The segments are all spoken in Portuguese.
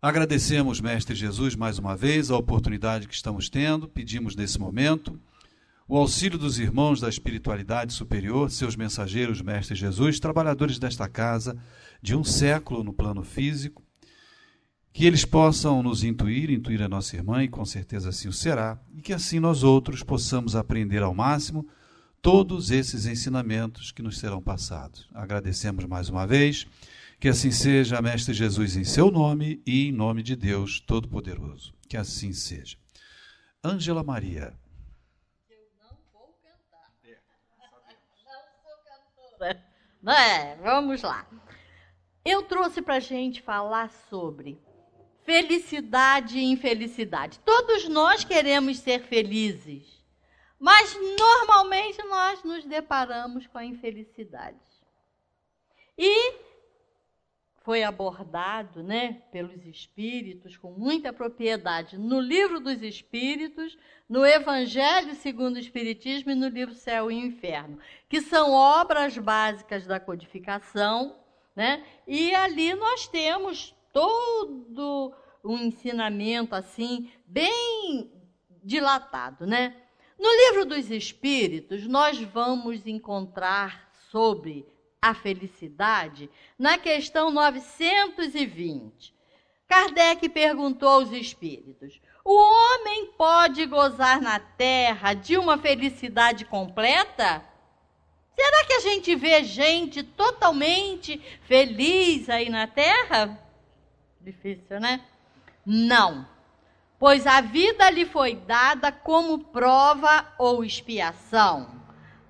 Agradecemos, Mestre Jesus, mais uma vez, a oportunidade que estamos tendo. Pedimos nesse momento o auxílio dos irmãos da espiritualidade superior, seus mensageiros, Mestre Jesus, trabalhadores desta casa de um século no plano físico, que eles possam nos intuir a nossa irmã, e com certeza assim o será, e que assim nós outros possamos aprender ao máximo todos esses ensinamentos que nos serão passados. Agradecemos mais uma vez. Que assim seja, Mestre Jesus, em seu nome e em nome de Deus Todo-Poderoso. Que assim seja. Ângela Maria. Eu não vou cantar. Não sou cantora. Vamos lá. Eu trouxe para a gente falar sobre felicidade e infelicidade. Todos nós queremos ser felizes, mas normalmente nós nos deparamos com a infelicidade. E foi abordado, pelos espíritos com muita propriedade no Livro dos Espíritos, no Evangelho segundo o Espiritismo e no livro Céu e Inferno, que são obras básicas da codificação, E ali nós temos todo um ensinamento assim bem dilatado, No Livro dos Espíritos nós vamos encontrar sobre a felicidade, na questão 920. Kardec perguntou aos espíritos: o homem pode gozar na Terra de uma felicidade completa? Será que a gente vê gente totalmente feliz aí na Terra? Difícil, Não, pois a vida lhe foi dada como prova ou expiação.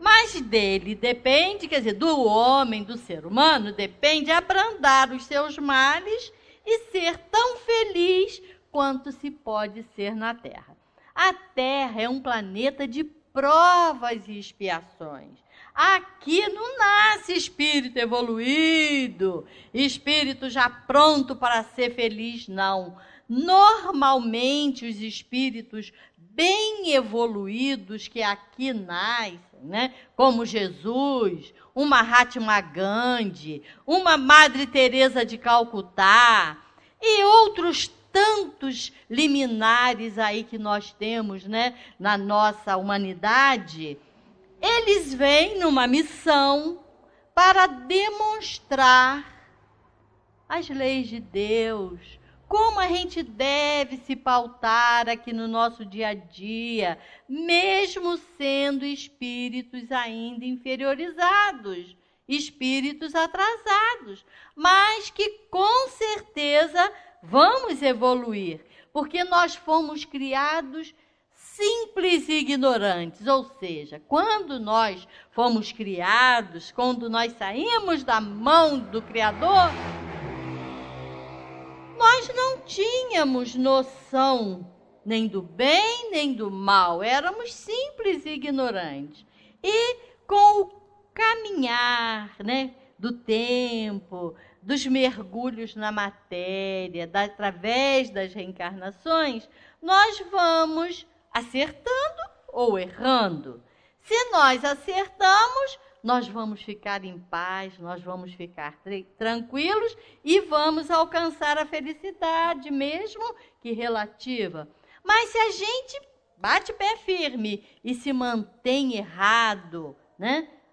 Mas dele depende, quer dizer, do homem, do ser humano, depende abrandar os seus males e ser tão feliz quanto se pode ser na Terra. A Terra é um planeta de provas e expiações. Aqui não nasce espírito evoluído, espírito já pronto para ser feliz, não. Normalmente os espíritos bem evoluídos que aqui nascem, como Jesus, uma Mahatma Gandhi, uma Madre Teresa de Calcutá e outros tantos liminares aí que nós temos, na nossa humanidade, eles vêm numa missão para demonstrar as leis de Deus, como a gente deve se pautar aqui no nosso dia a dia, mesmo sendo espíritos ainda inferiorizados, espíritos atrasados, mas que com certeza vamos evoluir, porque nós fomos criados simples e ignorantes, ou seja, quando nós fomos criados, quando nós saímos da mão do Criador, nós não tínhamos noção nem do bem, nem do mal. Éramos simples e ignorantes. E com o caminhar, do tempo, dos mergulhos na matéria, através das reencarnações, nós vamos acertando ou errando. Se nós acertamos, nós vamos ficar em paz, nós vamos ficar tranquilos e vamos alcançar a felicidade, mesmo que relativa. Mas se a gente bate pé firme e se mantém errado,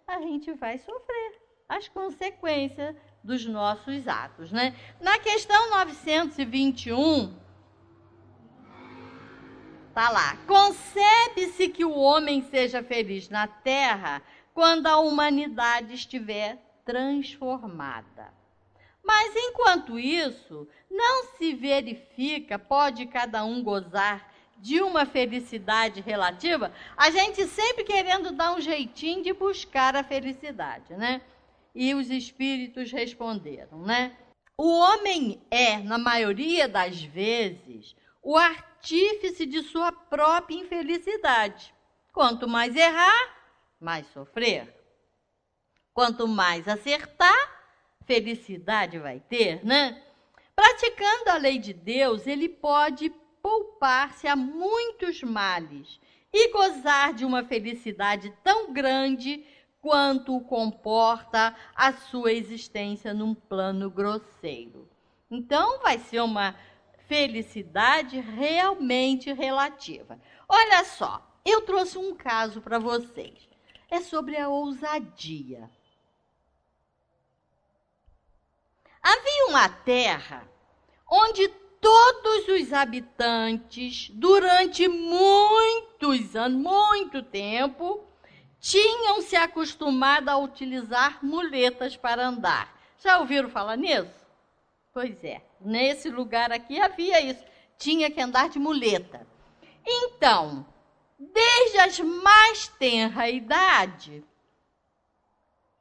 a gente vai sofrer as consequências dos nossos atos, Na questão 921, está lá: concebe-se que o homem seja feliz na Terra quando a humanidade estiver transformada. Mas, enquanto isso, não se verifica, pode cada um gozar de uma felicidade relativa, a gente sempre querendo dar um jeitinho de buscar a felicidade, E os espíritos responderam, O homem é, na maioria das vezes, o artífice de sua própria infelicidade. Quanto mais errar, mais sofrer. Quanto mais acertar, felicidade vai ter, Praticando a lei de Deus, ele pode poupar-se a muitos males e gozar de uma felicidade tão grande quanto o comporta a sua existência num plano grosseiro. Então, vai ser uma felicidade realmente relativa. Olha só, eu trouxe um caso para vocês. É sobre a ousadia. Havia uma terra onde todos os habitantes, durante muitos anos, muito tempo, tinham se acostumado a utilizar muletas para andar. Já ouviram falar nisso? Pois é, nesse lugar aqui havia isso. Tinha que andar de muleta. Então, desde as mais tenra idade,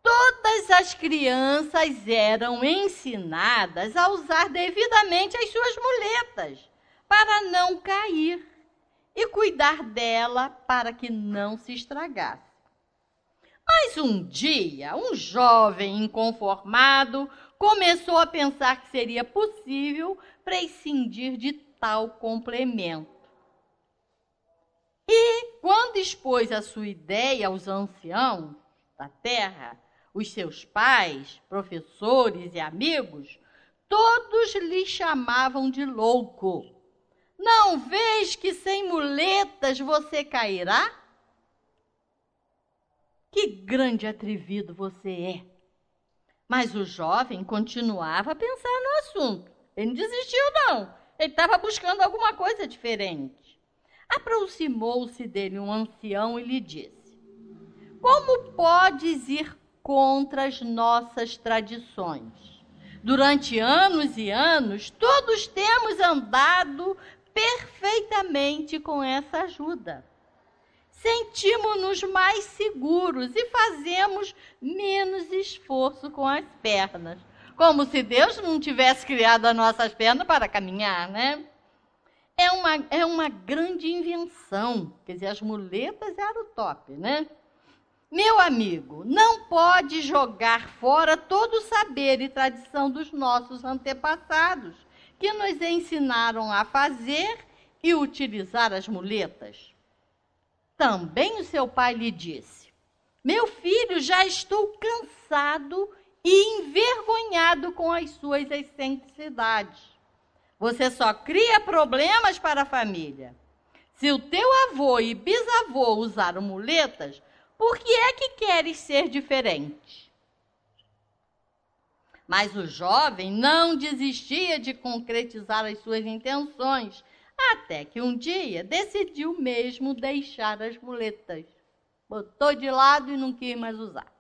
todas as crianças eram ensinadas a usar devidamente as suas muletas para não cair e cuidar dela para que não se estragasse. Mas um dia, um jovem inconformado começou a pensar que seria possível prescindir de tal complemento. E, quando expôs a sua ideia aos anciãos da terra, os seus pais, professores e amigos, todos lhe chamavam de louco. Não vês que sem muletas você cairá? Que grande atrevido você é! Mas o jovem continuava a pensar no assunto. Ele não desistiu, não. Ele estava buscando alguma coisa diferente. Aproximou-se dele um ancião e lhe disse: como podes ir contra as nossas tradições? Durante anos e anos, todos temos andado perfeitamente com essa ajuda. Sentimos-nos mais seguros e fazemos menos esforço com as pernas. Como se Deus não tivesse criado as nossas pernas para caminhar, né? É uma grande invenção. Quer dizer, as muletas eram o top, né? Meu amigo, não pode jogar fora todo o saber e tradição dos nossos antepassados, que nos ensinaram a fazer e utilizar as muletas. Também o seu pai lhe disse: meu filho, já estou cansado e envergonhado com as suas excentricidades. Você só cria problemas para a família. Se o teu avô e bisavô usaram muletas, por que é que queres ser diferente? Mas o jovem não desistia de concretizar as suas intenções, até que um dia decidiu mesmo deixar as muletas. Botou de lado e não quis mais usar.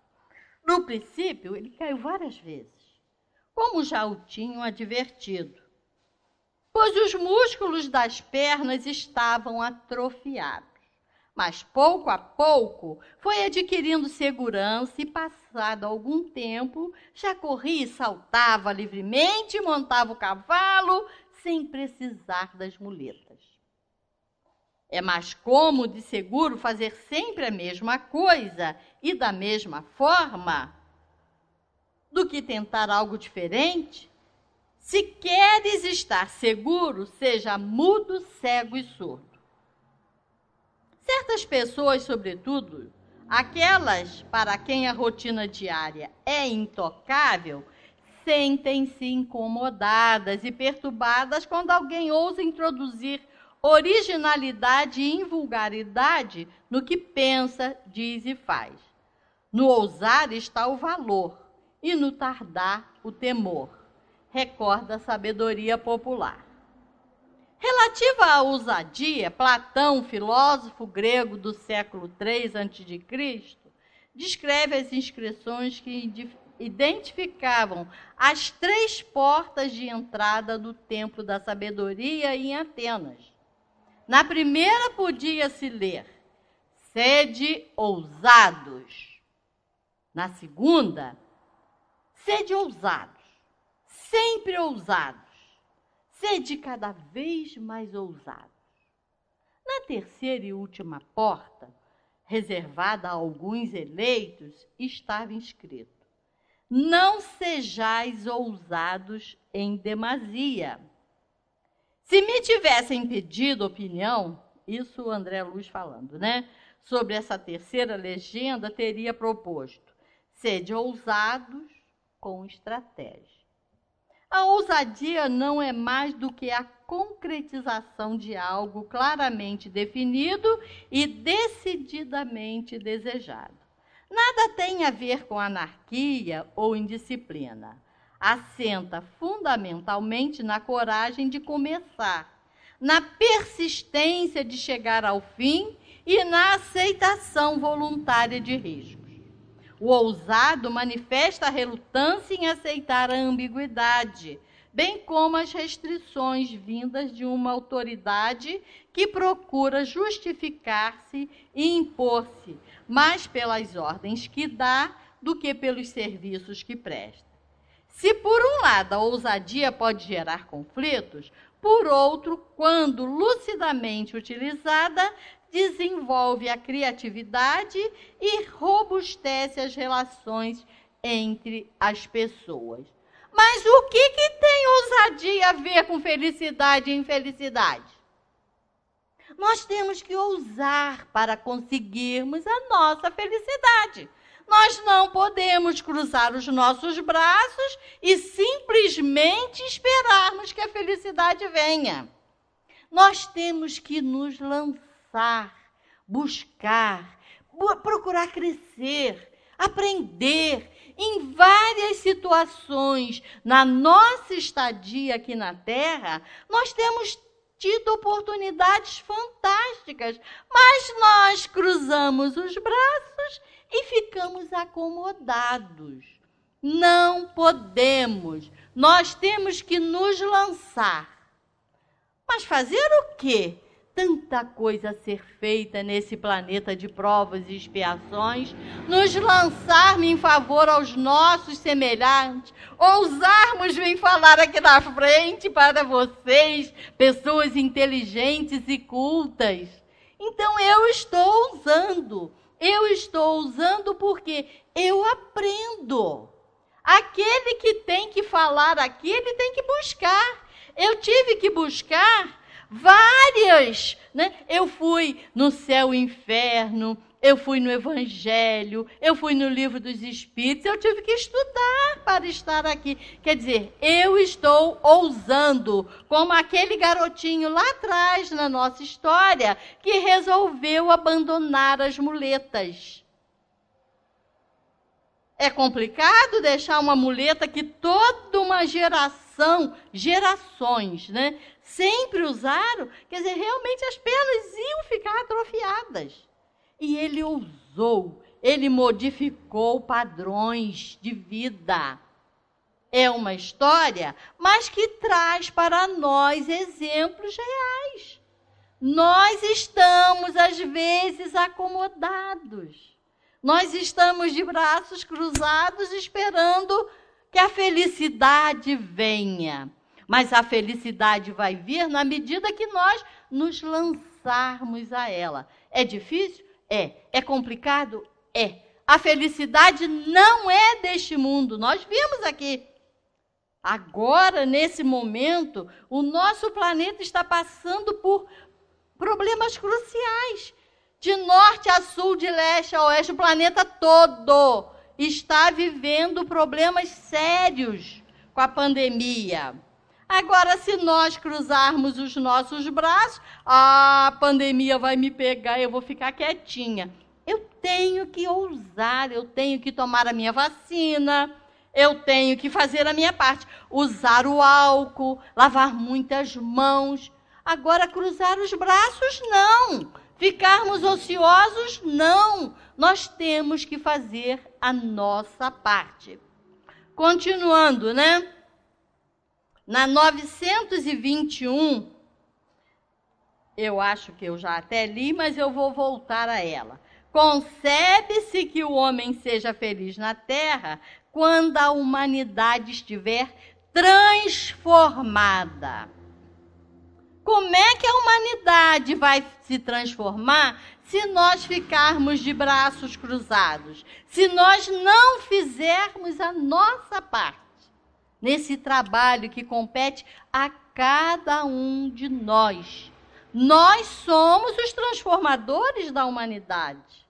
No princípio, ele caiu várias vezes, como já o tinham advertido, pois os músculos das pernas estavam atrofiados. Mas pouco a pouco foi adquirindo segurança e, passado algum tempo, já corria e saltava livremente, montava o cavalo sem precisar das muletas. É mais cômodo e seguro fazer sempre a mesma coisa e da mesma forma do que tentar algo diferente. Se queres estar seguro, seja mudo, cego e surdo. Certas pessoas, sobretudo, aquelas para quem a rotina diária é intocável, sentem-se incomodadas e perturbadas quando alguém ousa introduzir originalidade e invulgaridade no que pensa, diz e faz. No ousar está o valor e no tardar o temor, recorda a sabedoria popular. Relativa à ousadia, Platão, filósofo grego do século III a.C., descreve as inscrições que identificavam as 3 portas de entrada do Templo da Sabedoria em Atenas. Na primeira podia-se ler: sede ousados. Na segunda, sede ousados, sempre ousados. Sede cada vez mais ousados. Na terceira e última porta, reservada a alguns eleitos, estava escrito: não sejais ousados em demasia. Se me tivessem pedido opinião, isso o André Luiz falando, né? Sobre essa terceira legenda, teria proposto: sede ousados com estratégia. A ousadia não é mais do que a concretização de algo claramente definido e decididamente desejado. Nada tem a ver com anarquia ou indisciplina. Assenta fundamentalmente na coragem de começar, na persistência de chegar ao fim e na aceitação voluntária de riscos. O ousado manifesta a relutância em aceitar a ambiguidade, bem como as restrições vindas de uma autoridade que procura justificar-se e impor-se, mais pelas ordens que dá do que pelos serviços que presta. Se, por um lado, a ousadia pode gerar conflitos, por outro, quando lucidamente utilizada, desenvolve a criatividade e robustece as relações entre as pessoas. Mas o que tem ousadia a ver com felicidade e infelicidade? Nós temos que ousar para conseguirmos a nossa felicidade. Nós não podemos cruzar os nossos braços e simplesmente esperarmos que a felicidade venha. Nós temos que nos lançar, buscar, procurar crescer, aprender. Em várias situações, na nossa estadia aqui na Terra, nós temos tido oportunidades fantásticas, mas nós cruzamos os braços e ficamos acomodados. Não podemos. Nós temos que nos lançar. Mas fazer o quê? Tanta coisa a ser feita nesse planeta de provas e expiações, nos lançarmos em favor aos nossos semelhantes, ousarmos vir falar aqui na frente para vocês, pessoas inteligentes e cultas. Então eu estou ousando porque eu aprendo. Aquele que tem que falar aqui, ele tem que buscar. Eu tive que buscar várias, né? Eu fui no Céu e Inferno, eu fui no Evangelho, eu fui no Livro dos Espíritos, eu tive que estudar para estar aqui. Quer dizer, eu estou ousando, como aquele garotinho lá atrás na nossa história, que resolveu abandonar as muletas. É complicado deixar uma muleta que toda uma gerações, né, sempre usaram, quer dizer, realmente as pernas iam ficar atrofiadas. E ele ousou, ele modificou padrões de vida. É uma história, mas que traz para nós exemplos reais. Nós estamos, às vezes, acomodados. Nós estamos de braços cruzados esperando que a felicidade venha. Mas a felicidade vai vir na medida que nós nos lançarmos a ela. É difícil? É. É complicado? É. A felicidade não é deste mundo. Nós vimos aqui. Agora, nesse momento, o nosso planeta está passando por problemas cruciais. De norte a sul, de leste a oeste, o planeta todo está vivendo problemas sérios com a pandemia. Agora, se nós cruzarmos os nossos braços, a pandemia vai me pegar, eu vou ficar quietinha. Eu tenho que ousar, eu tenho que tomar a minha vacina, eu tenho que fazer a minha parte. Usar o álcool, lavar muitas mãos. Agora, cruzar os braços, não. Ficarmos ociosos, não. Nós temos que fazer a nossa parte. Continuando, né? Na 921, eu acho que eu já até li, mas eu vou voltar a ela. Concebe-se que o homem seja feliz na Terra quando a humanidade estiver transformada. Como é que a humanidade vai se transformar se nós ficarmos de braços cruzados? Se nós não fizermos a nossa parte nesse trabalho que compete a cada um de nós. Nós somos os transformadores da humanidade.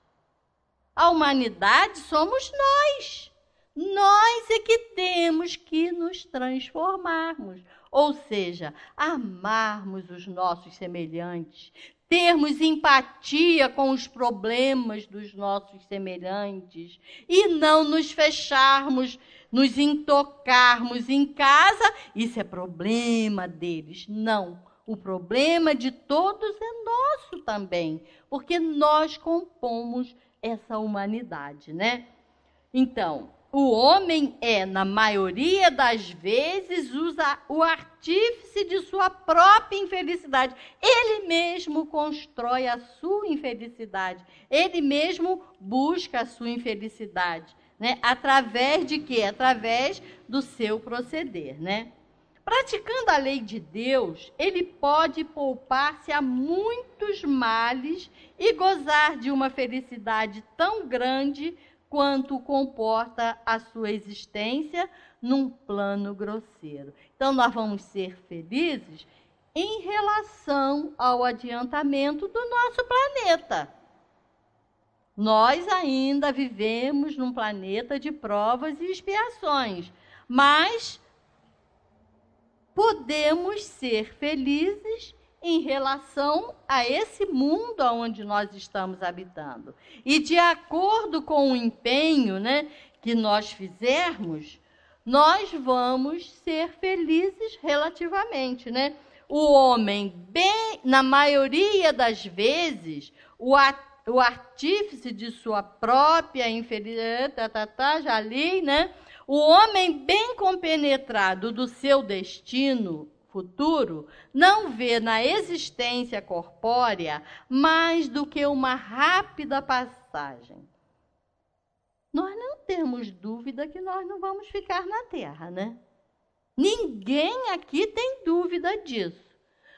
A humanidade somos nós. Nós é que temos que nos transformarmos, ou seja, amarmos os nossos semelhantes, termos empatia com os problemas dos nossos semelhantes e não nos fecharmos, nos intocarmos em casa. Isso é problema deles. Não. O problema de todos é nosso também, porque nós compomos essa humanidade, né? Então, o homem é, na maioria das vezes, o artífice de sua própria infelicidade. Ele mesmo constrói a sua infelicidade. Ele mesmo busca a sua infelicidade, né? Através de quê? Através do seu proceder, né? Praticando a lei de Deus, ele pode poupar-se a muitos males e gozar de uma felicidade tão grande quanto comporta a sua existência num plano grosseiro. Então, nós vamos ser felizes em relação ao adiantamento do nosso planeta. Nós ainda vivemos num planeta de provas e expiações, mas podemos ser felizes em relação a esse mundo onde nós estamos habitando. E de acordo com o empenho, né, que nós fizermos, nós vamos ser felizes relativamente, né? O homem, bem, na maioria das vezes, o artífice de sua própria infelicidade, já li, né? O homem bem compenetrado do seu destino futuro não vê na existência corpórea mais do que uma rápida passagem. Nós não temos dúvida que nós não vamos ficar na Terra, né? Ninguém aqui tem dúvida disso.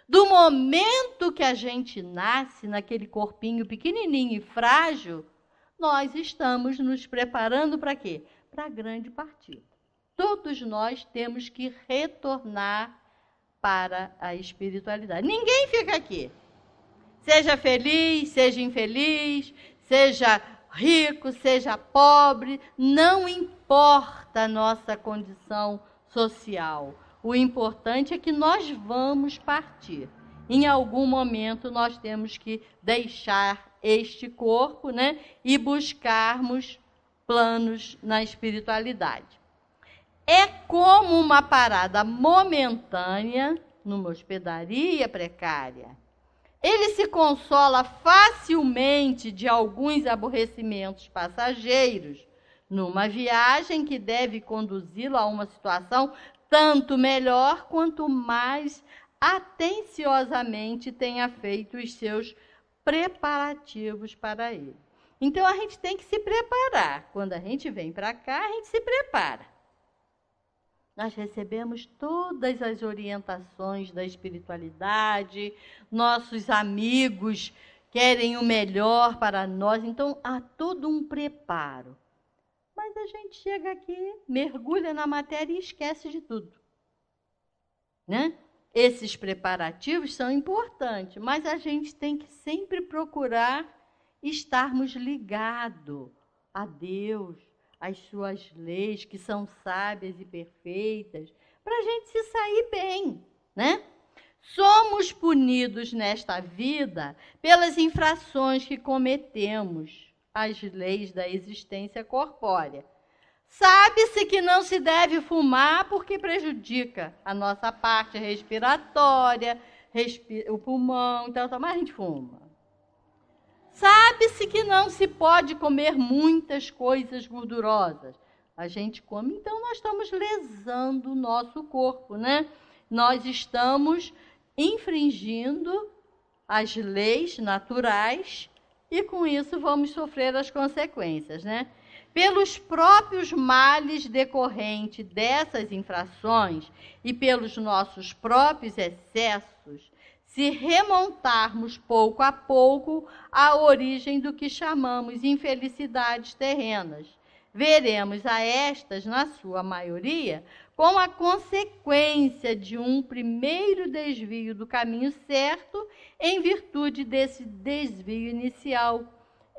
Do momento que a gente nasce naquele corpinho pequenininho e frágil, nós estamos nos preparando para quê? Para a grande partida. Todos nós temos que retornar para a espiritualidade. Ninguém fica aqui. Seja feliz, seja infeliz, seja rico, seja pobre, não importa a nossa condição social. O importante é que nós vamos partir. Em algum momento nós temos que deixar este corpo, né, e buscarmos planos na espiritualidade. É como uma parada momentânea numa hospedaria precária. Ele se consola facilmente de alguns aborrecimentos passageiros numa viagem que deve conduzi-lo a uma situação tanto melhor quanto mais atenciosamente tenha feito os seus preparativos para ele. Então, a gente tem que se preparar. Quando a gente vem para cá, a gente se prepara. Nós recebemos todas as orientações da espiritualidade, nossos amigos querem o melhor para nós, então há todo um preparo. Mas a gente chega aqui, mergulha na matéria e esquece de tudo, né? Esses preparativos são importantes, mas a gente tem que sempre procurar estarmos ligados a Deus, às suas leis, que são sábias e perfeitas, para a gente se sair bem, né? Somos punidos nesta vida pelas infrações que cometemos às leis da existência corpórea. Sabe-se que não se deve fumar porque prejudica a nossa parte respiratória, o pulmão, então mas a gente fuma. Sabe-se que não se pode comer muitas coisas gordurosas. A gente come, então nós estamos lesando o nosso corpo, né? Nós estamos infringindo as leis naturais e com isso vamos sofrer as consequências, né? Pelos próprios males decorrentes dessas infrações e pelos nossos próprios excessos, se remontarmos pouco a pouco à origem do que chamamos infelicidades terrenas, veremos a estas, na sua maioria, como a consequência de um primeiro desvio do caminho certo em virtude desse desvio inicial,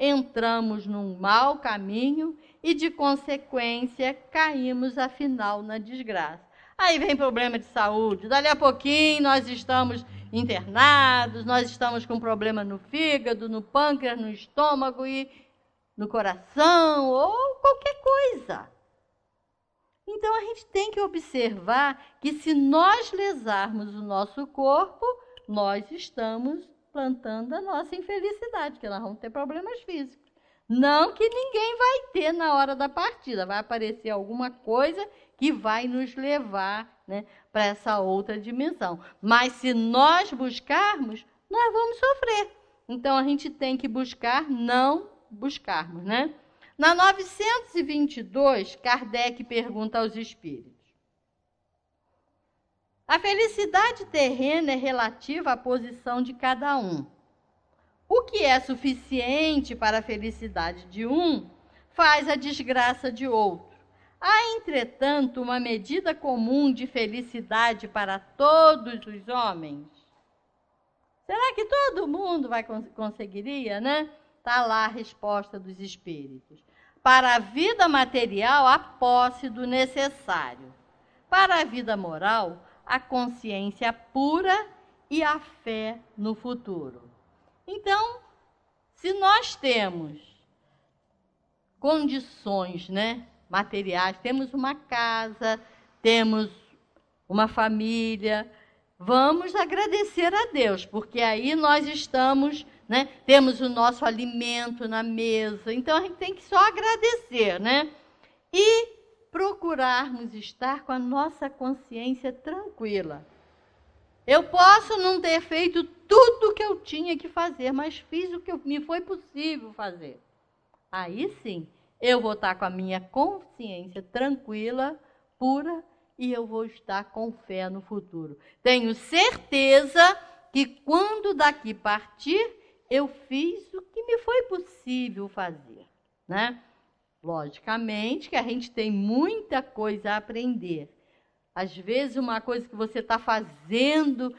entramos num mau caminho e, de consequência, caímos, afinal, na desgraça. Aí vem problema de saúde. Dali a pouquinho nós estamos internados, nós estamos com problema no fígado, no pâncreas, no estômago e no coração ou qualquer coisa. Então, a gente tem que observar que se nós lesarmos o nosso corpo, nós estamos plantando a nossa infelicidade, porque nós vamos ter problemas físicos. Não que ninguém vai ter na hora da partida, vai aparecer alguma coisa que vai nos levar, né, para essa outra dimensão. Mas se nós buscarmos, nós vamos sofrer. Então, a gente tem que buscar não buscarmos, né? Na 922, Kardec pergunta aos espíritos: a felicidade terrena é relativa à posição de cada um. O que é suficiente para a felicidade de um faz a desgraça de outro. Há, entretanto, uma medida comum de felicidade para todos os homens? Será que todo mundo conseguiria, né? Está lá a resposta dos espíritos. Para a vida material, a posse do necessário. Para a vida moral, a consciência pura e a fé no futuro. Então, se nós temos condições, né, materiais, temos uma casa, temos uma família, vamos agradecer a Deus, porque aí nós estamos, né, temos o nosso alimento na mesa. Então, a gente tem que só agradecer, né? E procurarmos estar com a nossa consciência tranquila. Eu posso não ter feito tudo o que eu tinha que fazer, mas fiz o que me foi possível fazer. Aí sim, eu vou estar com a minha consciência tranquila, pura, e eu vou estar com fé no futuro. Tenho certeza que quando daqui partir, eu fiz o que me foi possível fazer, né? Logicamente que a gente tem muita coisa a aprender. Às vezes, uma coisa que você está fazendo,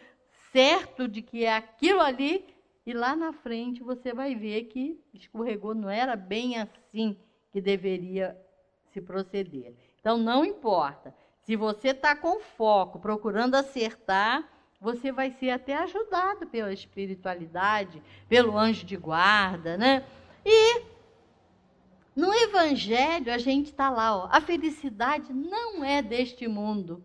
certo de que é aquilo ali, e lá na frente você vai ver que escorregou, não era bem assim que deveria se proceder. Então, não importa. Se você está com foco, procurando acertar, você vai ser até ajudado pela espiritualidade, pelo anjo de guarda, né? E no Evangelho, a gente está lá, ó, a felicidade não é deste mundo.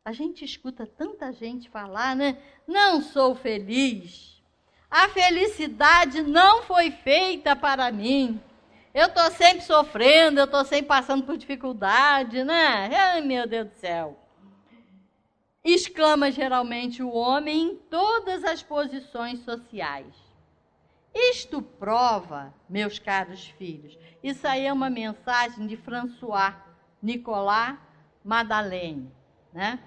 A gente escuta tanta gente falar, né? Não sou feliz. A felicidade não foi feita para mim. Eu estou sempre sofrendo, eu estou sempre passando por dificuldade, né? Ai, meu Deus do céu. Exclama geralmente o homem em todas as posições sociais. Isto prova, meus caros filhos, isso aí é uma mensagem de François Nicolas Madeleine, né?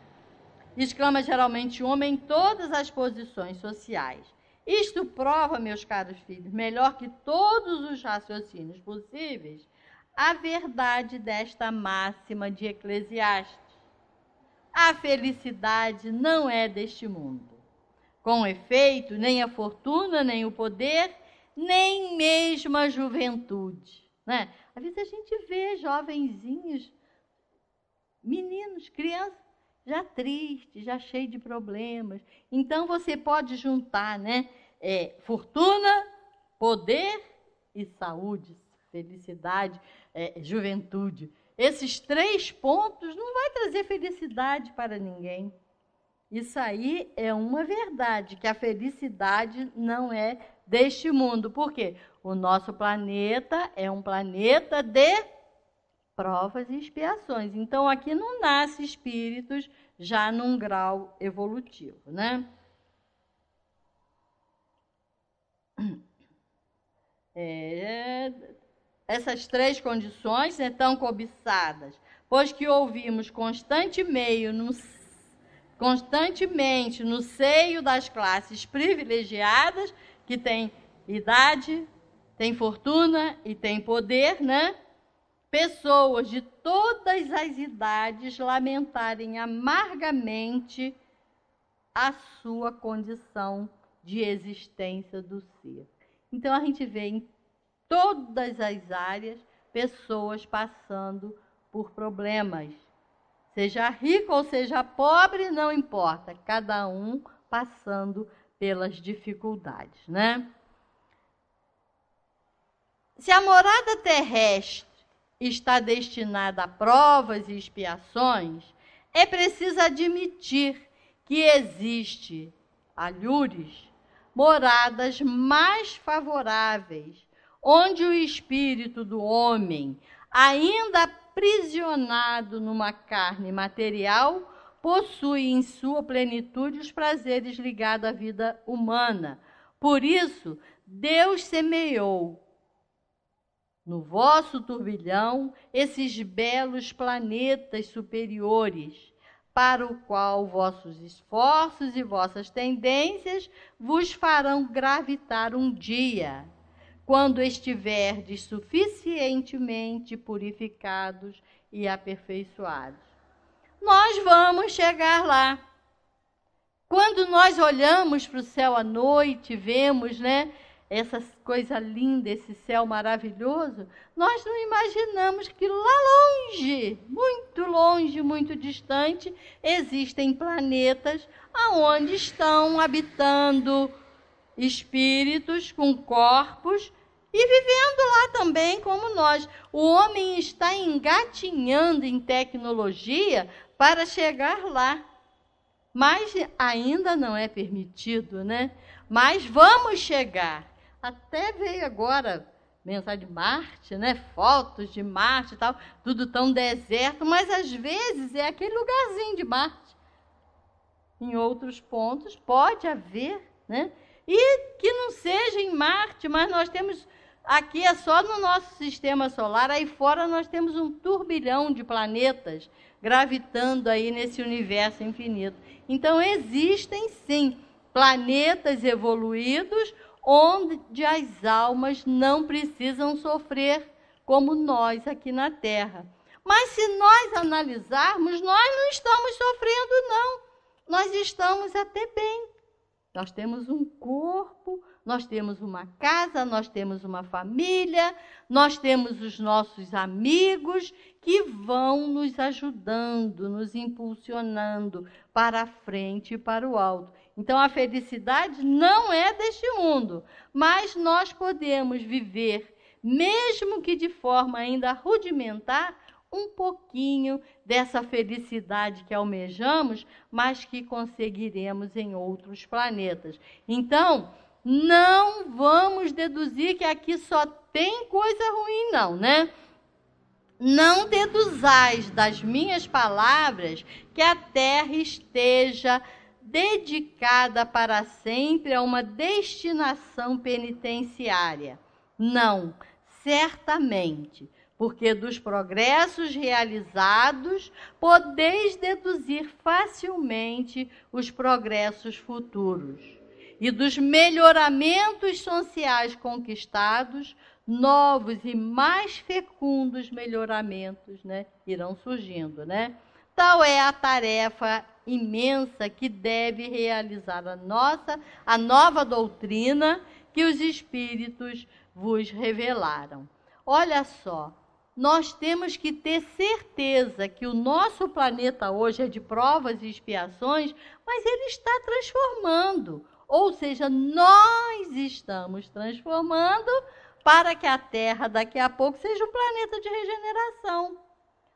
Exclama geralmente o homem em todas as posições sociais. Isto prova, meus caros filhos, melhor que todos os raciocínios possíveis, a verdade desta máxima de Eclesiastes. A felicidade não é deste mundo. Com efeito, nem a fortuna, nem o poder, nem mesmo a juventude, né? Às vezes a gente vê jovenzinhos, meninos, crianças, já tristes, já cheios de problemas. Então, você pode juntar, né, fortuna, poder e saúde, felicidade, juventude. Esses 3 pontos não vai trazer felicidade para ninguém. Isso aí é uma verdade, que a felicidade não é deste mundo. Por quê? O nosso planeta é um planeta de provas e expiações. Então, aqui não nasce espíritos já num grau evolutivo, né? Essas 3 condições, né, tão cobiçadas, pois que ouvimos constantemente no seio das classes privilegiadas, que têm idade, têm fortuna e têm poder, né? Pessoas de todas as idades lamentarem amargamente a sua condição de existência do ser. Então, a gente vê em todas as áreas, pessoas passando por problemas. Seja rico ou seja pobre, não importa, cada um passando pelas dificuldades, né? Se a morada terrestre está destinada a provas e expiações, é preciso admitir que existe, alhures, moradas mais favoráveis, onde o espírito do homem, ainda aprisionado numa carne material, possui em sua plenitude os prazeres ligados à vida humana. Por isso, Deus semeou no vosso turbilhão esses belos planetas superiores, para o qual vossos esforços e vossas tendências vos farão gravitar um dia, quando estiverdes suficientemente purificados e aperfeiçoados. Nós vamos chegar lá. Quando nós olhamos para o céu à noite, vemos, né, essa coisa linda, esse céu maravilhoso, nós não imaginamos que lá longe, muito distante, existem planetas onde estão habitando espíritos com corpos e vivendo lá também como nós. O homem está engatinhando em tecnologia para chegar lá, mas ainda não é permitido, né? Mas vamos chegar. Até veio agora mensagem de Marte, né? Fotos de Marte e tal, tudo tão deserto, mas às vezes é aquele lugarzinho de Marte. Em outros pontos pode haver, né? E que não seja em Marte, mas nós temos, aqui é só no nosso sistema solar, aí fora nós temos um turbilhão de planetas gravitando aí nesse universo infinito. Então existem sim planetas evoluídos onde as almas não precisam sofrer como nós aqui na Terra. Mas se nós analisarmos, nós não estamos sofrendo, não. Nós estamos até bem. Nós temos um corpo, nós temos uma casa, nós temos uma família, nós temos os nossos amigos que vão nos ajudando, nos impulsionando para a frente e para o alto. Então, a felicidade não é deste mundo, mas nós podemos viver, mesmo que de forma ainda rudimentar, um pouquinho dessa felicidade que almejamos, mas que conseguiremos em outros planetas. Então, não vamos deduzir que aqui só tem coisa ruim, não, né? Não deduzais das minhas palavras que a Terra esteja dedicada para sempre a uma destinação penitenciária. Não, certamente, porque dos progressos realizados podeis deduzir facilmente os progressos futuros. E dos melhoramentos sociais conquistados, novos e mais fecundos melhoramentos, né, irão surgindo, né? Tal é a tarefa imensa que deve realizar a nova doutrina que os Espíritos vos revelaram. Olha só, nós temos que ter certeza que o nosso planeta hoje é de provas e expiações, mas ele está transformando. Ou seja, nós estamos transformando para que a Terra daqui a pouco seja um planeta de regeneração,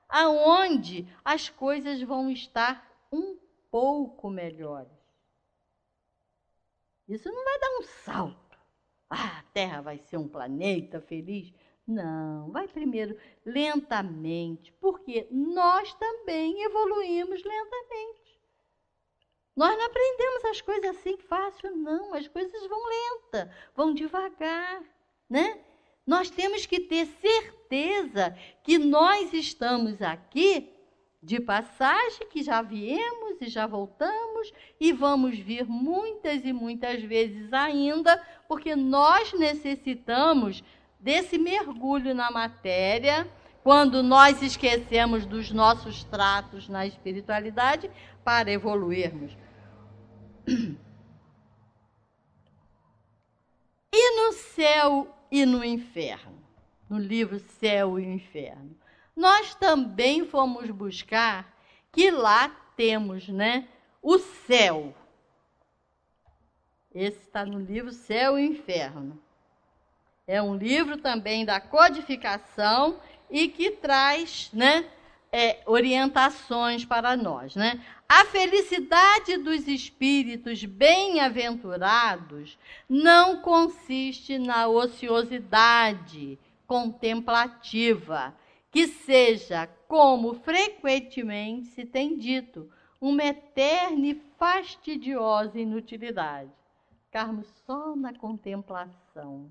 aonde as coisas vão estar um pouco melhores. Isso não vai dar um salto. A Terra vai ser um planeta feliz. Não, vai primeiro lentamente, porque nós também evoluímos lentamente. Nós não aprendemos as coisas assim fácil, não. As coisas vão lenta, vão devagar, né? Nós temos que ter certeza que nós estamos aqui de passagem, que já viemos e já voltamos e vamos vir muitas e muitas vezes ainda, porque nós necessitamos desse mergulho na matéria, quando nós esquecemos dos nossos tratos na espiritualidade para evoluirmos. E no céu e no inferno, no livro Céu e Inferno. Nós também fomos buscar que lá temos, né, o céu. Esse está no livro Céu e Inferno. É um livro também da codificação e que traz, né, orientações para nós, né? A felicidade dos espíritos bem-aventurados não consiste na ociosidade contemplativa, que seja, como frequentemente se tem dito, uma eterna e fastidiosa inutilidade. Ficarmos só na contemplação.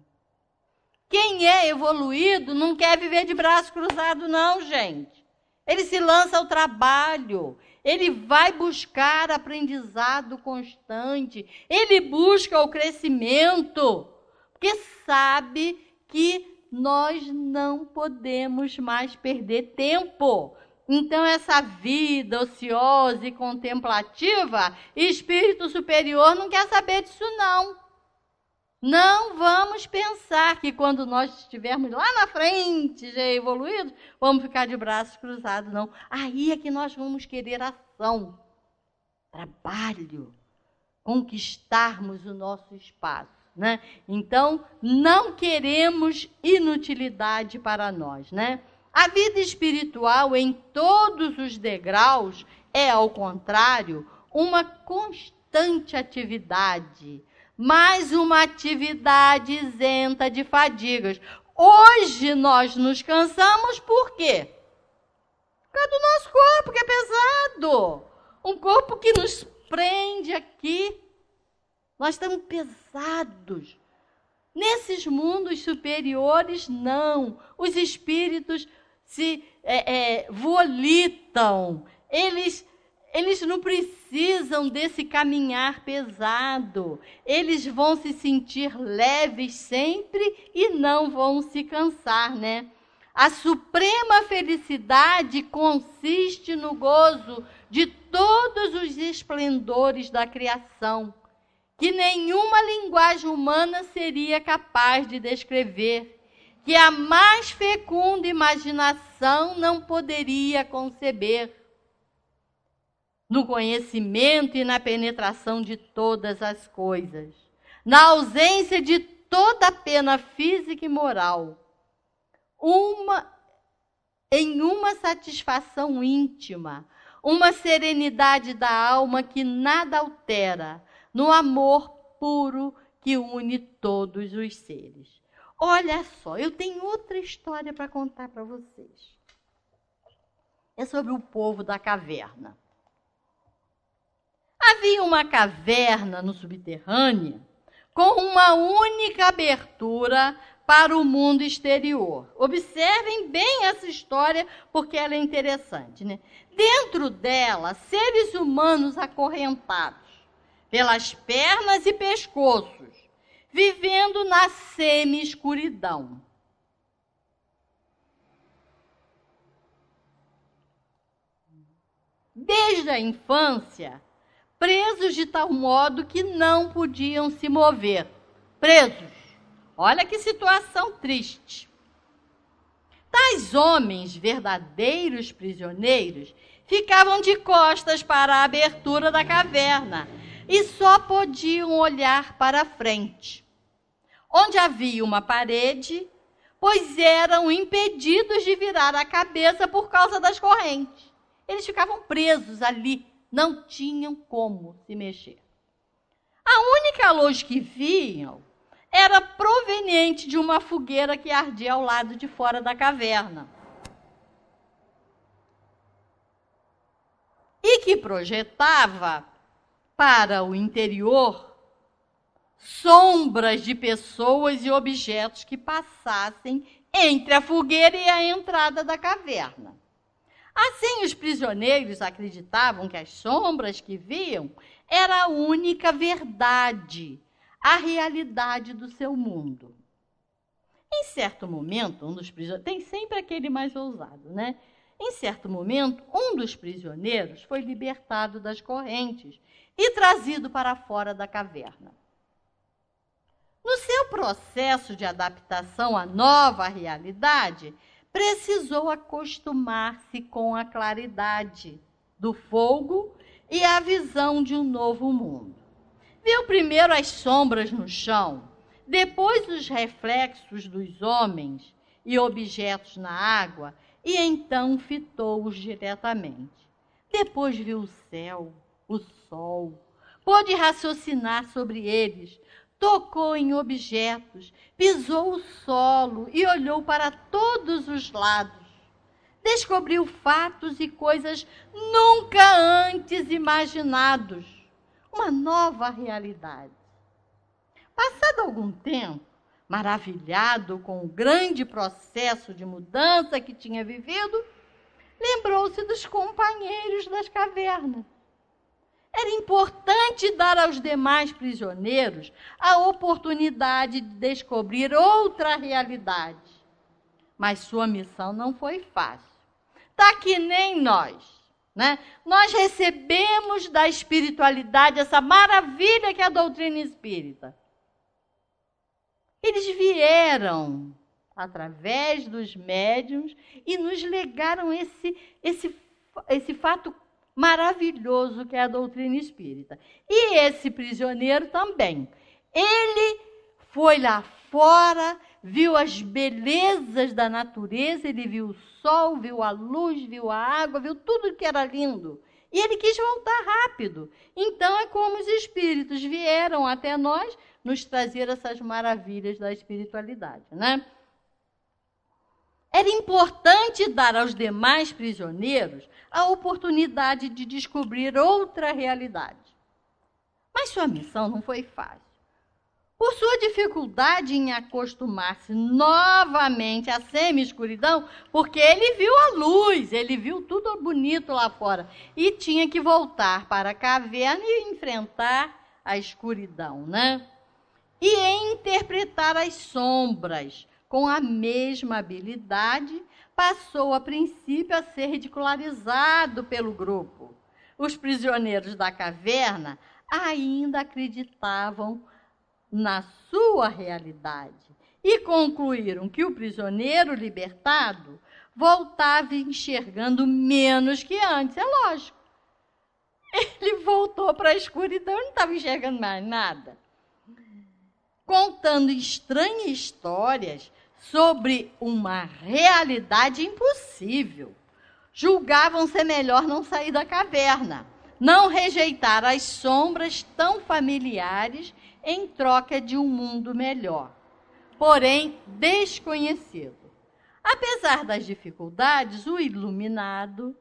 Quem é evoluído não quer viver de braço cruzado, não, gente. Ele se lança ao trabalho, ele vai buscar aprendizado constante, ele busca o crescimento, porque sabe que nós não podemos mais perder tempo. Então, essa vida ociosa e contemplativa, espírito superior não quer saber disso, não. Não vamos pensar que quando nós estivermos lá na frente, já evoluídos, vamos ficar de braços cruzados, não. Aí é que nós vamos querer ação, trabalho, conquistarmos o nosso espaço, né? Então, não queremos inutilidade para nós, né? A vida espiritual em todos os degraus é, ao contrário, uma constante atividade, mas uma atividade isenta de fadigas. Hoje nós nos cansamos por quê? Por causa do nosso corpo, que é pesado. Um corpo que nos prende aqui. Nós estamos pesados. Nesses mundos superiores, não. Os espíritos se volitam. Eles não precisam desse caminhar pesado. Eles vão se sentir leves sempre e não vão se cansar, né? A suprema felicidade consiste no gozo de todos os esplendores da criação, que nenhuma linguagem humana seria capaz de descrever, que a mais fecunda imaginação não poderia conceber, no conhecimento e na penetração de todas as coisas, na ausência de toda pena física e moral, em uma satisfação íntima, uma serenidade da alma que nada altera, no amor puro que une todos os seres. Olha só, eu tenho outra história para contar para vocês. É sobre o povo da caverna. Havia uma caverna no subterrâneo com uma única abertura para o mundo exterior. Observem bem essa história, porque ela é interessante, né? Dentro dela, seres humanos acorrentados pelas pernas e pescoços, vivendo na semi-escuridão. Desde a infância, presos de tal modo que não podiam se mover. Presos. Olha que situação triste. Tais homens, verdadeiros prisioneiros, ficavam de costas para a abertura da caverna e só podiam olhar para a frente, onde havia uma parede, pois eram impedidos de virar a cabeça por causa das correntes. Eles ficavam presos ali, não tinham como se mexer. A única luz que viam era proveniente de uma fogueira que ardia ao lado de fora da caverna e que projetava para o interior sombras de pessoas e objetos que passassem entre a fogueira e a entrada da caverna. Assim, os prisioneiros acreditavam que as sombras que viam era a única verdade, a realidade do seu mundo. Em certo momento, um dos prisioneiros... Tem sempre aquele mais ousado, né? Em certo momento, um dos prisioneiros foi libertado das correntes e trazido para fora da caverna. No seu processo de adaptação à nova realidade, precisou acostumar-se com a claridade do fogo e a visão de um novo mundo. Viu primeiro as sombras no chão, depois os reflexos dos homens e objetos na água, e então fitou-os diretamente. Depois viu o céu, o sol, pôde raciocinar sobre eles, tocou em objetos, pisou o solo e olhou para todos os lados. Descobriu fatos e coisas nunca antes imaginados. Uma nova realidade. Passado algum tempo, maravilhado com o grande processo de mudança que tinha vivido, lembrou-se dos companheiros das cavernas. Era importante dar aos demais prisioneiros a oportunidade de descobrir outra realidade. Mas sua missão não foi fácil. Está que nem nós, né? Nós recebemos da espiritualidade essa maravilha que é a doutrina espírita. Eles vieram através dos médiuns e nos legaram esse fato maravilhoso que é a doutrina espírita. E esse prisioneiro também. Ele foi lá fora, viu as belezas da natureza, ele viu o sol, viu a luz, viu a água, viu tudo que era lindo. E ele quis voltar rápido. Então é como os espíritos vieram até nós nos trazer essas maravilhas da espiritualidade, né? Era importante dar aos demais prisioneiros a oportunidade de descobrir outra realidade. Mas sua missão não foi fácil. Por sua dificuldade em acostumar-se novamente à semi-escuridão, porque ele viu a luz, ele viu tudo bonito lá fora, e tinha que voltar para a caverna e enfrentar a escuridão, né? E interpretar as sombras com a mesma habilidade, passou a princípio a ser ridicularizado pelo grupo. Os prisioneiros da caverna ainda acreditavam na sua realidade e concluíram que o prisioneiro libertado voltava enxergando menos que antes. É lógico. Ele voltou para a escuridão e não estava enxergando mais nada. Contando estranhas histórias sobre uma realidade impossível. Julgavam ser melhor não sair da caverna, não rejeitar as sombras tão familiares em troca de um mundo melhor, porém desconhecido. Apesar das dificuldades, o iluminado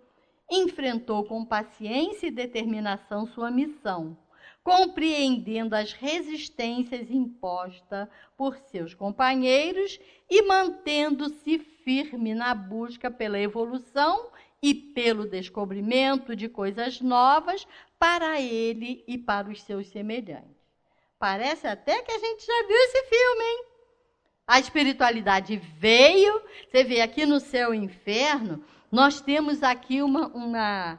enfrentou com paciência e determinação sua missão, compreendendo as resistências impostas por seus companheiros e mantendo-se firme na busca pela evolução e pelo descobrimento de coisas novas para ele e para os seus semelhantes. Parece até que a gente já viu esse filme, hein? A espiritualidade veio, você vê aqui no Céu e Inferno, nós temos aqui uma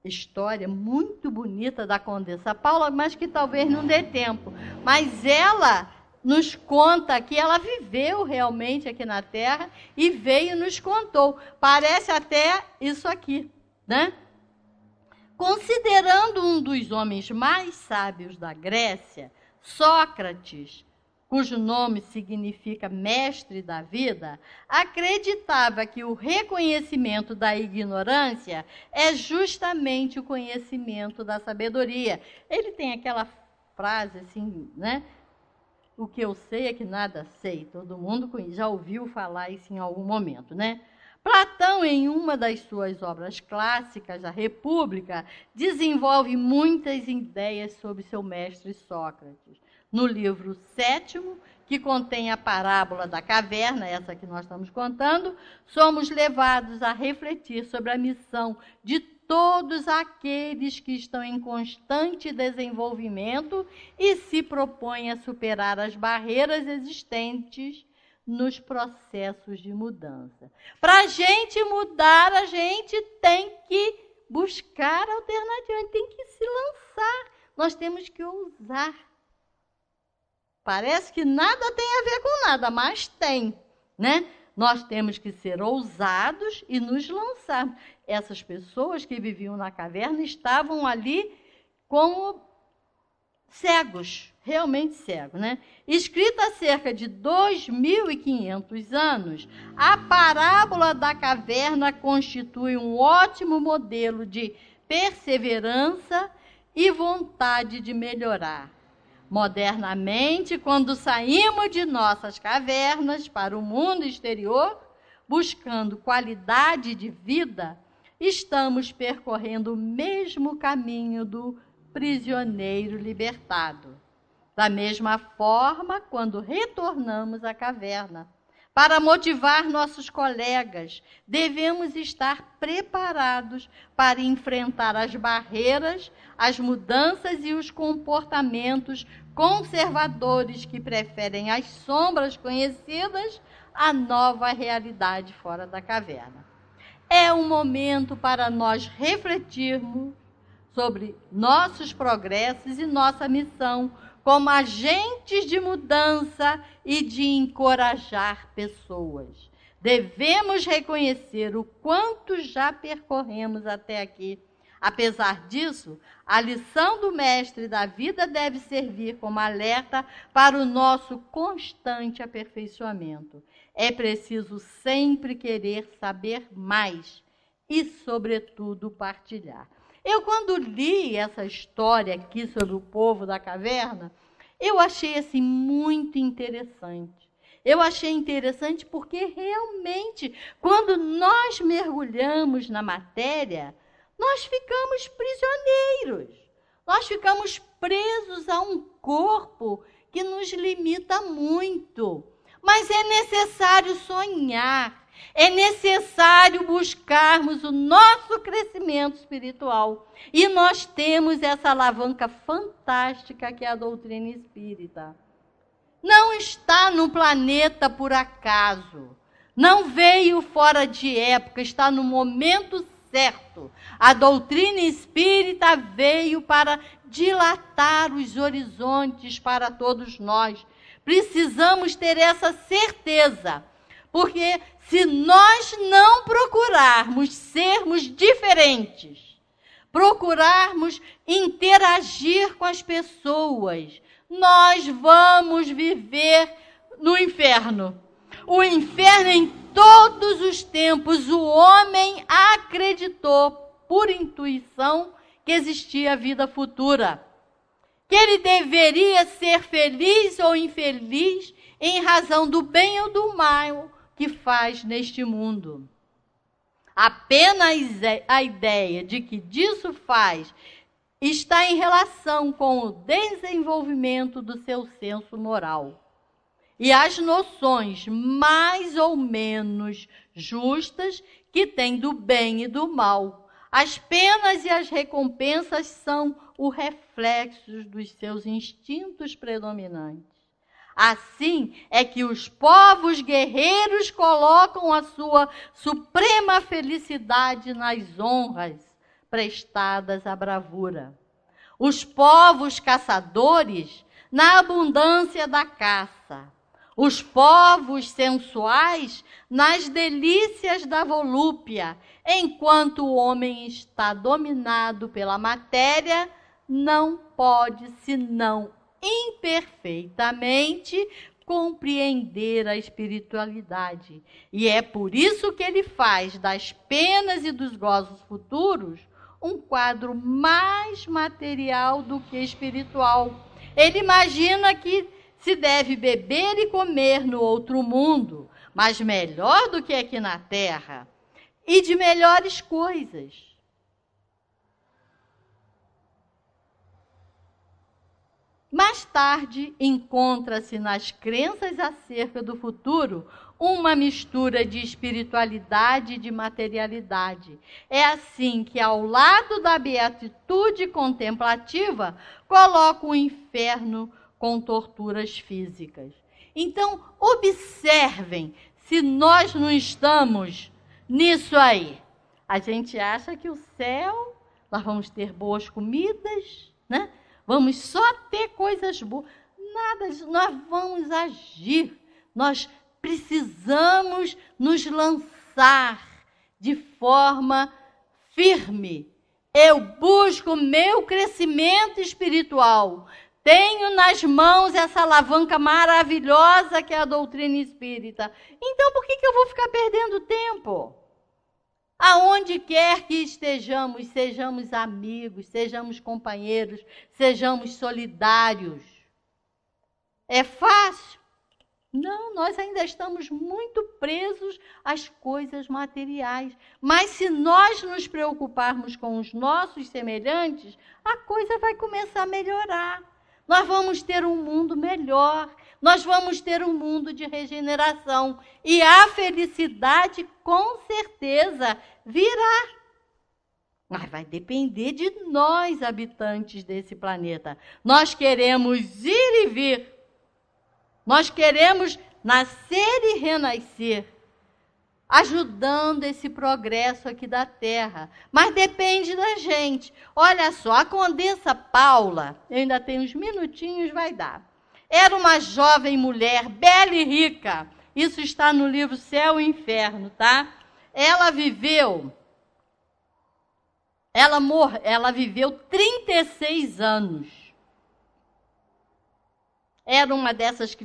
história muito bonita da Condessa Paula, mas que talvez não dê tempo. Mas ela nos conta que ela viveu realmente aqui na Terra e veio e nos contou. Parece até isso aqui, né? Considerando um dos homens mais sábios da Grécia, Sócrates, cujo nome significa mestre da vida, acreditava que o reconhecimento da ignorância é justamente o conhecimento da sabedoria. Ele tem aquela frase assim, né? O que eu sei é que nada sei. Todo mundo já ouviu falar isso em algum momento, né? Platão, em uma das suas obras clássicas, A República, desenvolve muitas ideias sobre seu mestre Sócrates. No livro 7º, que contém a parábola da caverna, essa que nós estamos contando, somos levados a refletir sobre a missão de todos aqueles que estão em constante desenvolvimento e se propõem a superar as barreiras existentes nos processos de mudança. Para a gente mudar, a gente tem que buscar alternativas, tem que se lançar. Nós temos que ousar. Parece que nada tem a ver com nada, mas tem, né? Nós temos que ser ousados e nos lançar. Essas pessoas que viviam na caverna estavam ali como cegos, realmente cegos, né? Escrita há cerca de 2.500 anos, a parábola da caverna constitui um ótimo modelo de perseverança e vontade de melhorar. Modernamente, quando saímos de nossas cavernas para o mundo exterior, buscando qualidade de vida, estamos percorrendo o mesmo caminho do prisioneiro libertado. Da mesma forma, quando retornamos à caverna, para motivar nossos colegas, devemos estar preparados para enfrentar as barreiras, as mudanças e os comportamentos conservadores que preferem as sombras conhecidas à nova realidade fora da caverna. É um momento para nós refletirmos sobre nossos progressos e nossa missão como agentes de mudança e de encorajar pessoas. Devemos reconhecer o quanto já percorremos até aqui. Apesar disso, a lição do Mestre da vida deve servir como alerta para o nosso constante aperfeiçoamento. É preciso sempre querer saber mais e, sobretudo, partilhar. Eu, quando li essa história aqui sobre o povo da caverna, eu achei assim muito interessante. Eu achei interessante porque realmente, quando nós mergulhamos na matéria, nós ficamos prisioneiros. Nós ficamos presos a um corpo que nos limita muito. Mas é necessário sonhar. É necessário buscarmos o nosso crescimento espiritual. E nós temos essa alavanca fantástica que é a doutrina espírita. Não está no planeta por acaso. Não veio fora de época, está no momento certo. A doutrina espírita veio para dilatar os horizontes para todos nós. Precisamos ter essa certeza. Porque se nós não procurarmos sermos diferentes, procurarmos interagir com as pessoas, nós vamos viver no inferno. O inferno em todos os tempos, o homem acreditou, por intuição, que existia vida futura. Que ele deveria ser feliz ou infeliz em razão do bem ou do mal que faz neste mundo. Apenas a ideia de que disso faz está em relação com o desenvolvimento do seu senso moral. E as noções mais ou menos justas que tem do bem e do mal. As penas e as recompensas são o reflexo dos seus instintos predominantes. Assim é que os povos guerreiros colocam a sua suprema felicidade nas honras prestadas à bravura. Os povos caçadores na abundância da caça. Os povos sensuais nas delícias da volúpia, enquanto o homem está dominado pela matéria, não pode senão imperfeitamente compreender a espiritualidade. E é por isso que ele faz das penas e dos gozos futuros um quadro mais material do que espiritual. Ele imagina que se deve beber e comer no outro mundo, mas melhor do que aqui na terra, e de melhores coisas. Mais tarde, encontra-se nas crenças acerca do futuro uma mistura de espiritualidade e de materialidade. É assim que, ao lado da beatitude contemplativa, coloca o inferno com torturas físicas. Então, observem se nós não estamos nisso aí. A gente acha que o céu, nós vamos ter boas comidas, né? Vamos só ter coisas boas. nada, nós vamos agir. Nós precisamos nos lançar de forma firme. Eu busco meu crescimento espiritual. Tenho nas mãos essa alavanca maravilhosa que é a doutrina espírita. Então, por que eu vou ficar perdendo tempo? Aonde quer que estejamos, sejamos amigos, sejamos companheiros, sejamos solidários. É fácil? Não, nós ainda estamos muito presos às coisas materiais. Mas se nós nos preocuparmos com os nossos semelhantes, a coisa vai começar a melhorar. Nós vamos ter um mundo melhor, nós vamos ter um mundo de regeneração. E a felicidade, com certeza, virá. Mas vai depender de nós, habitantes desse planeta. Nós queremos ir e vir. Nós queremos nascer e renascer, ajudando esse progresso aqui da Terra. Mas depende da gente. Olha só, a Condessa Paula, eu ainda tenho uns minutinhos, vai dar. Era uma jovem mulher, bela e rica. Isso está no livro Céu e Inferno, tá? Ela viveu 36 anos. Era uma dessas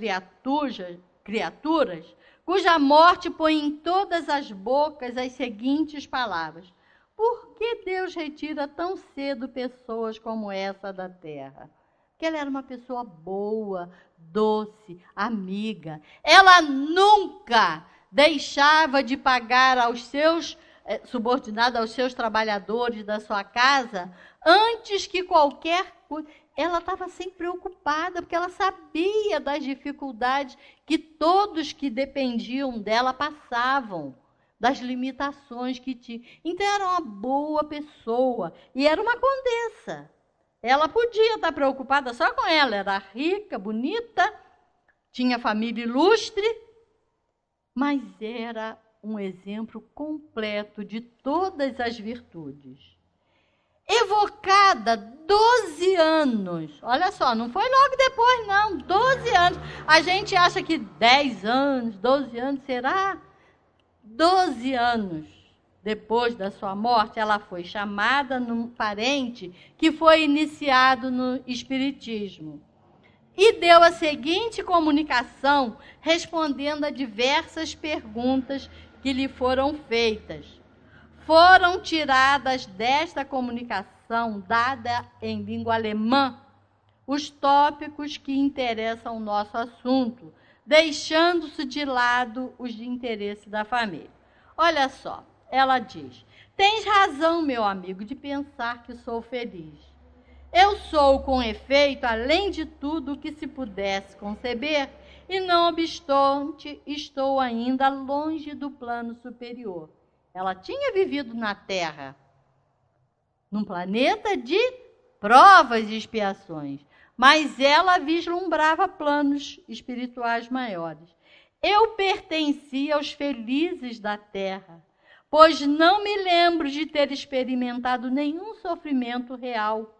criaturas cuja morte põe em todas as bocas as seguintes palavras: por que Deus retira tão cedo pessoas como essa da terra? Porque ela era uma pessoa boa, doce, amiga. Ela nunca deixava de pagar aos seus subordinados, aos seus trabalhadores da sua casa, antes que qualquer coisa. Ela estava sempre preocupada, porque ela sabia das dificuldades que todos que dependiam dela passavam, das limitações que tinha. Então, era uma boa pessoa e era uma condessa. Ela podia estar preocupada só com ela, era rica, bonita, tinha família ilustre, mas era um exemplo completo de todas as virtudes. Evocada 12 anos. Olha só, não foi logo depois, não. 12 anos. A gente acha que 10 anos, 12 anos, será? 12 anos depois da sua morte, ela foi chamada num parente que foi iniciado no Espiritismo. E deu a seguinte comunicação, respondendo a diversas perguntas que lhe foram feitas. Foram tiradas desta comunicação, dada em língua alemã, os tópicos que interessam o nosso assunto, deixando-se de lado os de interesse da família. Olha só, ela diz: tens razão, meu amigo, de pensar que sou feliz. Eu sou, com efeito, além de tudo o que se pudesse conceber, e não obstante, estou ainda longe do plano superior. Ela tinha vivido na Terra, num planeta de provas e expiações, mas ela vislumbrava planos espirituais maiores. Eu pertencia aos felizes da Terra, pois não me lembro de ter experimentado nenhum sofrimento real.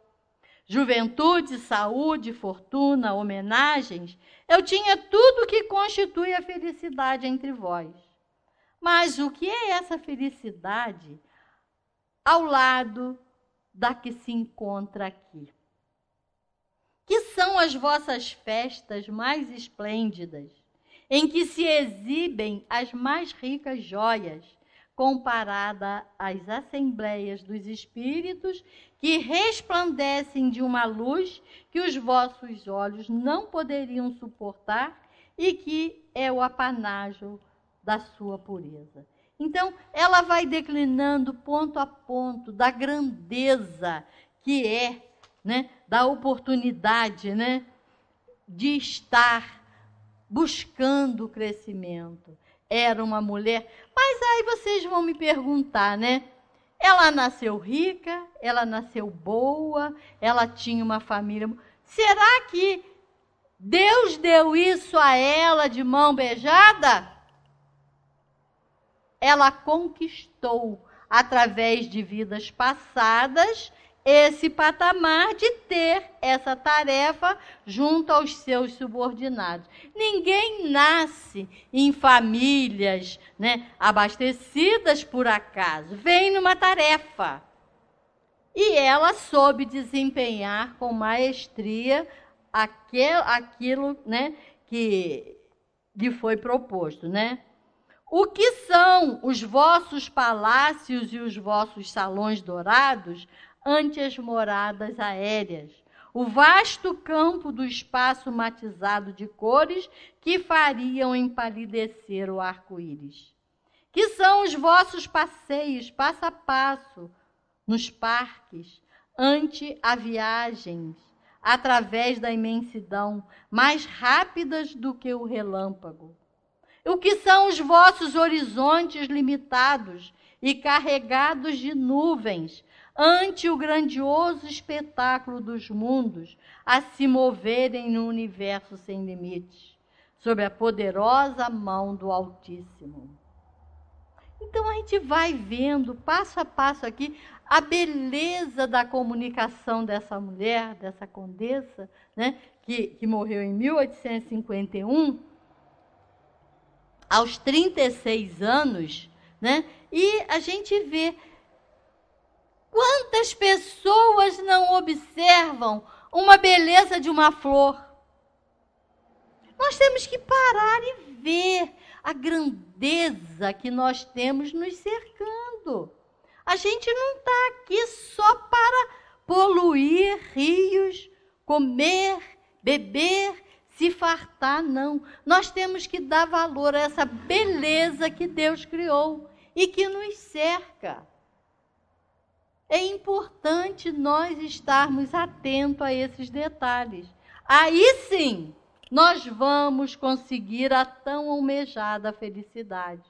Juventude, saúde, fortuna, homenagens, eu tinha tudo que constitui a felicidade entre vós. Mas o que é essa felicidade ao lado da que se encontra aqui? Que são as vossas festas mais esplêndidas, em que se exibem as mais ricas joias, comparada às assembleias dos espíritos que resplandecem de uma luz que os vossos olhos não poderiam suportar e que é o apanágio da sua pureza. Então, ela vai declinando ponto a ponto da grandeza que é, né, da oportunidade, né, de estar buscando o crescimento. Era uma mulher, mas aí vocês vão me perguntar, né? Ela nasceu rica, ela nasceu boa, ela tinha uma família. Será que Deus deu isso a ela de mão beijada? Ela conquistou através de vidas passadas esse patamar de ter essa tarefa junto aos seus subordinados. Ninguém nasce em famílias, né, abastecidas por acaso. Vem numa tarefa. E ela soube desempenhar com maestria aquilo, né, que lhe foi proposto, né? O que são os vossos palácios e os vossos salões dourados ante as moradas aéreas? O vasto campo do espaço matizado de cores que fariam empalidecer o arco-íris. Que são os vossos passeios, passo a passo, nos parques, ante a viagens, através da imensidão, mais rápidas do que o relâmpago. O que são os vossos horizontes limitados e carregados de nuvens, ante o grandioso espetáculo dos mundos a se moverem no universo sem limites, sob a poderosa mão do Altíssimo. Então a gente vai vendo, passo a passo aqui, a beleza da comunicação dessa mulher, dessa condessa, né, que morreu em 1851, aos 36 anos, né, e a gente vê quantas pessoas não observam uma beleza de uma flor. Nós temos que parar e ver a grandeza que nós temos nos cercando. A gente não está aqui só para poluir rios, comer, beber, se fartar, não. Nós temos que dar valor a essa beleza que Deus criou e que nos cerca. É importante nós estarmos atentos a esses detalhes. Aí sim, nós vamos conseguir a tão almejada felicidade.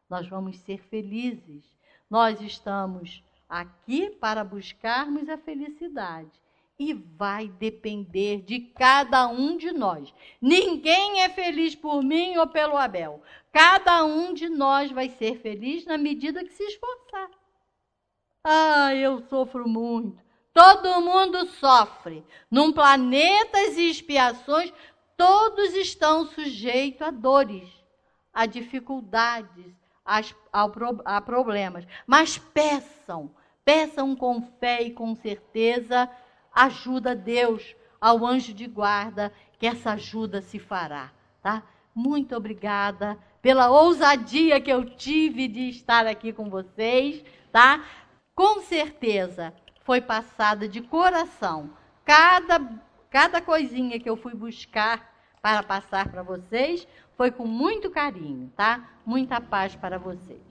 Nós vamos ser felizes. Nós estamos aqui para buscarmos a felicidade. E vai depender de cada um de nós. Ninguém é feliz por mim ou pelo Abel. Cada um de nós vai ser feliz na medida que se esforçar. Ah, eu sofro muito. Todo mundo sofre. Num planetas e expiações, todos estão sujeitos a dores, a dificuldades, a problemas. Mas peçam com fé e com certeza ajuda a Deus, ao anjo de guarda, que essa ajuda se fará, tá? Muito obrigada pela ousadia que eu tive de estar aqui com vocês, tá? Com certeza foi passada de coração. Cada coisinha que eu fui buscar para passar para vocês foi com muito carinho, tá? Muita paz para vocês.